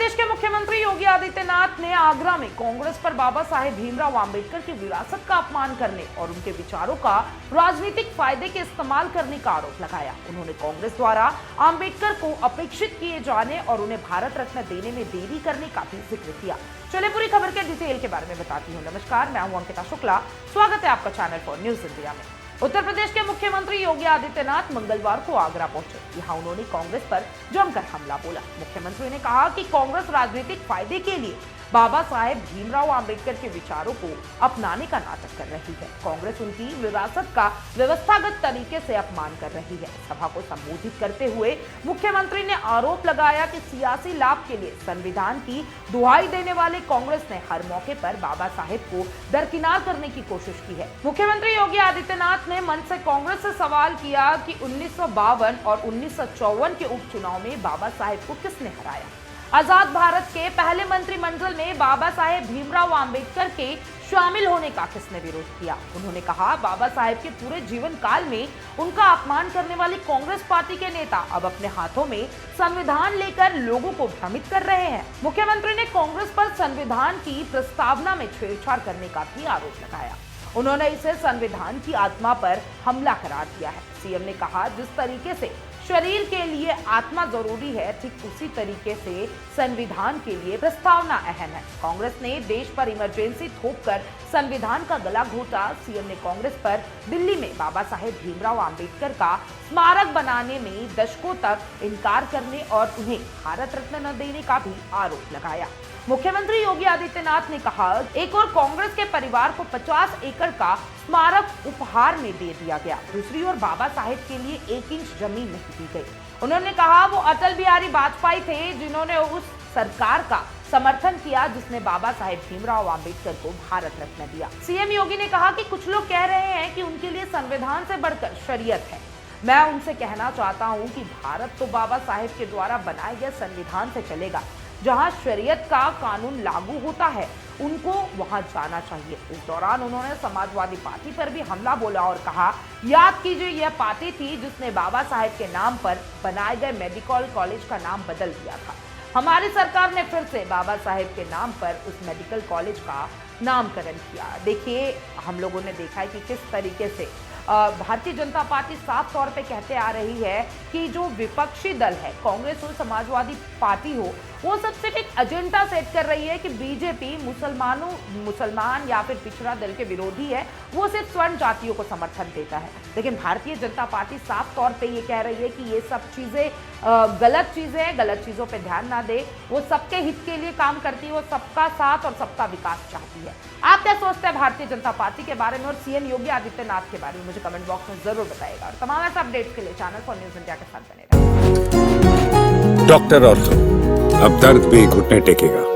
प्रदेश के मुख्यमंत्री योगी आदित्यनाथ ने आगरा में कांग्रेस पर बाबा साहेब भीमराव अंबेडकर की विरासत का अपमान करने और उनके विचारों का राजनीतिक फायदे के इस्तेमाल करने का आरोप लगाया। उन्होंने कांग्रेस द्वारा अंबेडकर को अपेक्षित किए जाने और उन्हें भारत रत्न देने में देरी करने का भी जिक्र किया। चलिए पूरी खबर के डिटेल के बारे में बताती हूँ। नमस्कार, मैं हूँ अंकिता शुक्ला। स्वागत है आपका चैनल फॉर न्यूज इंडिया में। उत्तर प्रदेश के मुख्यमंत्री योगी आदित्यनाथ मंगलवार को आगरा पहुंचे। यहाँ उन्होंने कांग्रेस पर जमकर हमला बोला। मुख्यमंत्री ने कहा कि कांग्रेस राजनीतिक फायदे के लिए बाबा साहेब भीमराव अंबेडकर के विचारों को अपनाने का नाटक कर रही है। कांग्रेस उनकी विरासत का व्यवस्थागत तरीके से अपमान कर रही है। सभा को संबोधित करते हुए मुख्यमंत्री ने आरोप लगाया कि सियासी लाभ के लिए संविधान की दुहाई देने वाले कांग्रेस ने हर मौके पर बाबा साहेब को दरकिनार करने की कोशिश की है। मुख्यमंत्री योगी आदित्यनाथ ने मंच से कांग्रेस से सवाल किया कि 1952 और 1954 के उपचुनाव में बाबा साहेब को किसने हराया। आजाद भारत के पहले मंत्रिमंडल में बाबा साहेब भीमराव अंबेडकर के शामिल होने का किसने विरोध किया। उन्होंने कहा, बाबा साहेब के पूरे जीवन काल में उनका अपमान करने वाली कांग्रेस पार्टी के नेता अब अपने हाथों में संविधान लेकर लोगों को भ्रमित कर रहे हैं। मुख्यमंत्री ने कांग्रेस पर संविधान की प्रस्तावना में छेड़छाड़ करने का भी आरोप लगाया। उन्होंने इसे संविधान की आत्मा पर हमला करार दिया है। सीएम ने कहा, जिस तरीके से शरीर के लिए आत्मा जरूरी है, ठीक उसी तरीके से संविधान के लिए प्रस्तावना अहम है। कांग्रेस ने देश पर इमरजेंसी थोपकर संविधान का गला घोटा। सीएम ने कांग्रेस पर दिल्ली में बाबा साहेब भीमराव अंबेडकर का स्मारक बनाने में दशकों तक इनकार करने और उन्हें भारत रत्न न देने का भी आरोप लगाया। मुख्यमंत्री योगी आदित्यनाथ ने कहा, एक और कांग्रेस के परिवार को 50 एकड़ का स्मारक उपहार में दे दिया गया, दूसरी ओर बाबा साहेब के लिए 1 इंच जमीन नहीं दी गई। उन्होंने कहा, वो अटल बिहारी वाजपेयी थे जिन्होंने उस सरकार का समर्थन किया जिसने बाबा साहेब भीमराव अंबेडकर को भारत रत्न दिया। सीएम योगी ने कहा कि कुछ लोग कह रहे हैं कि उनके लिए संविधान से बढ़कर शरीयत है। मैं उनसे कहना चाहता हूं कि भारत तो बाबा साहेब के द्वारा बनाए गए संविधान से चलेगा। जहां शरीयत का कानून लागू होता है, उनको वहां जाना चाहिए। इस दौरान उन्होंने समाजवादी पार्टी पर भी हमला बोला और कहा, याद कीजिए, यह पार्टी थी जिसने बाबा साहेब के नाम पर बनाए गए मेडिकल कॉलेज का नाम बदल दिया था। हमारी सरकार ने फिर से बाबा साहेब के नाम पर उस मेडिकल कॉलेज का नामकरण किया। देखिए, हम लोगों ने देखा है कि किस तरीके से भारतीय जनता पार्टी साफ तौर पे कहते आ रही है कि जो विपक्षी दल है, कांग्रेस हो, समाजवादी पार्टी हो, वो सब सिर्फ एक एजेंडा सेट कर रही है कि बीजेपी मुसलमान या फिर पिछड़ा दल के विरोधी है, वो सिर्फ स्वर्ण जातियों को समर्थन देता है। लेकिन भारतीय जनता पार्टी साफ तौर पे ये कह रही है कि ये सब चीजें गलत चीजें हैं, गलत चीजों पे ध्यान ना दे। वो सबके हित के लिए काम करती है, वो सबका साथ और सबका विकास चाहती है। आप क्या सोचते हैं भारतीय जनता पार्टी के बारे में और सीएम योगी आदित्यनाथ के बारे में, मुझे कमेंट बॉक्स में जरूर बताइएगा। और तमाम ऐसे अपडेट्स के लिए चैनल फॉर न्यूज इंडिया के साथ बने रहें। डॉक्टर ऑर्थो, अब दर्द भी घुटने टेकेगा।